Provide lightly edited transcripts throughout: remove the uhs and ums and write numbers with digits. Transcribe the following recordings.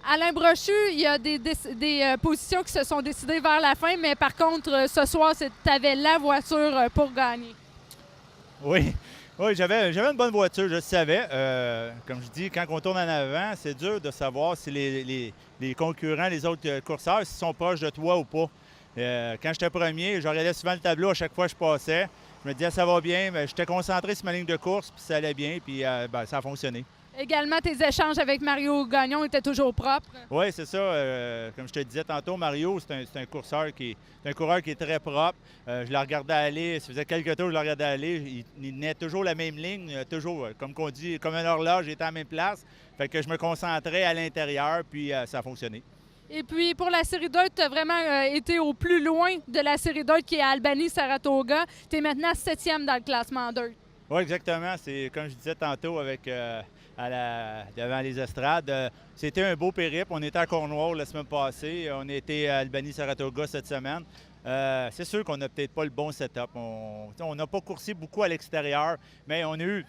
Alain Brochu, il y a des positions qui se sont décidées vers la fin, mais par contre, ce soir, tu avais la voiture pour gagner. Oui, oui, j'avais une bonne voiture, je le savais. Comme je dis, quand on tourne en avant, c'est dur de savoir si les concurrents, les autres courseurs, s'ils sont proches de toi ou pas. Quand j'étais premier, je regardais souvent le tableau à chaque fois que je passais. Je me disais, ça va bien, mais j'étais concentré sur ma ligne de course, puis ça allait bien, puis ça a fonctionné. Également, tes échanges avec Mario Gagnon étaient toujours propres. Oui, c'est ça. Comme je te disais tantôt, Mario, c'est un coureur qui est très propre. Je le regardais aller, ça faisait quelques tours que je le regardais aller. Il tenait toujours la même ligne, toujours, comme on dit, comme un horloge, il était à la même place. Fait que je me concentrais à l'intérieur, puis ça a fonctionné. Et puis, pour la série d'Out, tu as vraiment été au plus loin de la série d'Out qui est à Albany-Saratoga. Tu es maintenant 7e dans le classement d'Out. Oui, exactement. C'est comme je disais tantôt devant les estrades. C'était un beau périple. On était à Cornwall la semaine passée. On était à Albany-Saratoga cette semaine. C'est sûr qu'on n'a peut-être pas le bon setup. On n'a pas coursé beaucoup à l'extérieur, mais on a eu.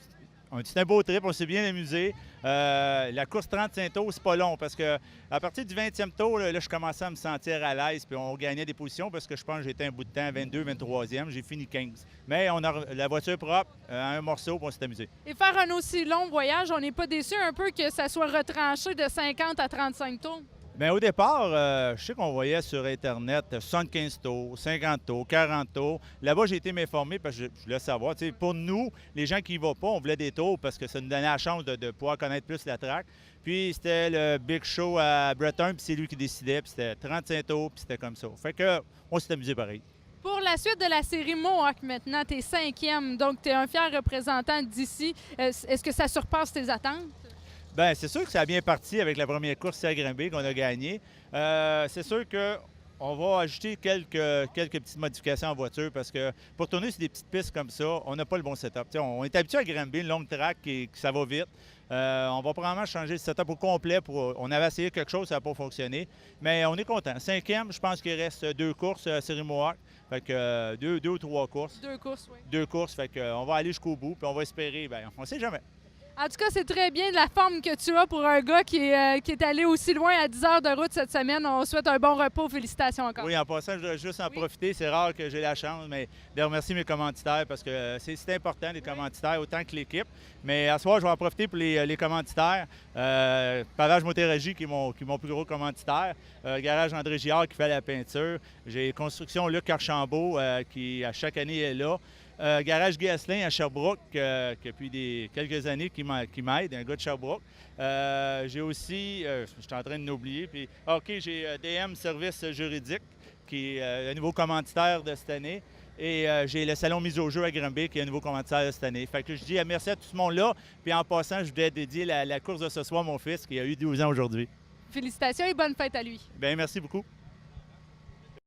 C'est un beau trip, on s'est bien amusé. La course 35 tours, c'est pas long parce que à partir du 20e tour, là, je commençais à me sentir à l'aise puis on gagnait des positions parce que je pense que j'étais un bout de temps, 22, 23e, j'ai fini 15. Mais on a la voiture propre, un morceau, puis on s'est amusé. Et faire un aussi long voyage, on n'est pas déçu un peu que ça soit retranché de 50 à 35 tours? Bien, au départ, je sais qu'on voyait sur Internet 75 tours, 50 tours, 40 tours. Là-bas, j'ai été m'informer parce que je voulais savoir. Tu sais, pour nous, les gens qui n'y vont pas, on voulait des tours parce que ça nous donnait la chance de pouvoir connaître plus la track. Puis c'était le Big Show à Breton, puis c'est lui qui décidait, puis c'était 35 tours, puis c'était comme ça. Fait que on s'est amusé pareil. Pour la suite de la série Mohawk maintenant, tu es 5e, donc tu es un fier représentant d'ici. Est-ce que ça surpasse tes attentes? Bien, c'est sûr que ça a bien parti avec la première course à Granby qu'on a gagnée. C'est sûr qu'on va ajouter quelques petites modifications en voiture parce que pour tourner sur des petites pistes comme ça, on n'a pas le bon setup. T'sais, on est habitué à Granby, une longue track qui ça va vite. On va probablement changer le setup au complet. On avait essayé quelque chose, ça n'a pas fonctionné. Mais on est content. 5e, je pense qu'il reste 2 courses à série Mohawk. Fait que deux ou 3 courses. 2 courses, oui. 2 courses, fait qu'on va aller jusqu'au bout, puis on va espérer. Bien, on ne sait jamais. En tout cas, c'est très bien de la forme que tu as pour un gars qui est allé aussi loin à 10 heures de route cette semaine. On souhaite un bon repos. Félicitations encore. Oui, en passant, je voudrais juste en profiter. C'est rare que j'ai la chance, mais de remercier mes commanditaires parce que c'est important, les commanditaires, autant que l'équipe. Mais à ce soir, je vais en profiter pour les commanditaires. Pavage Motérégie, qui est mon plus gros commanditaire. Garage André Giard, qui fait la peinture. J'ai Construction Luc Archambault, qui à chaque année est là. Garage Guy Asselin à Sherbrooke, qui depuis quelques années qui m'aide, un gars de Sherbrooke. J'ai aussi, je suis en train de l'oublier, puis j'ai DM Service Juridique, qui est un nouveau commanditaire de cette année. Et j'ai le Salon Mise au jeu à Granby, qui est un nouveau commanditaire de cette année. Fait que je dis merci à tout ce monde-là. Puis en passant, je voulais dédier la course de ce soir à mon fils, qui a eu 12 ans aujourd'hui. Félicitations et bonne fête à lui. Bien, merci beaucoup.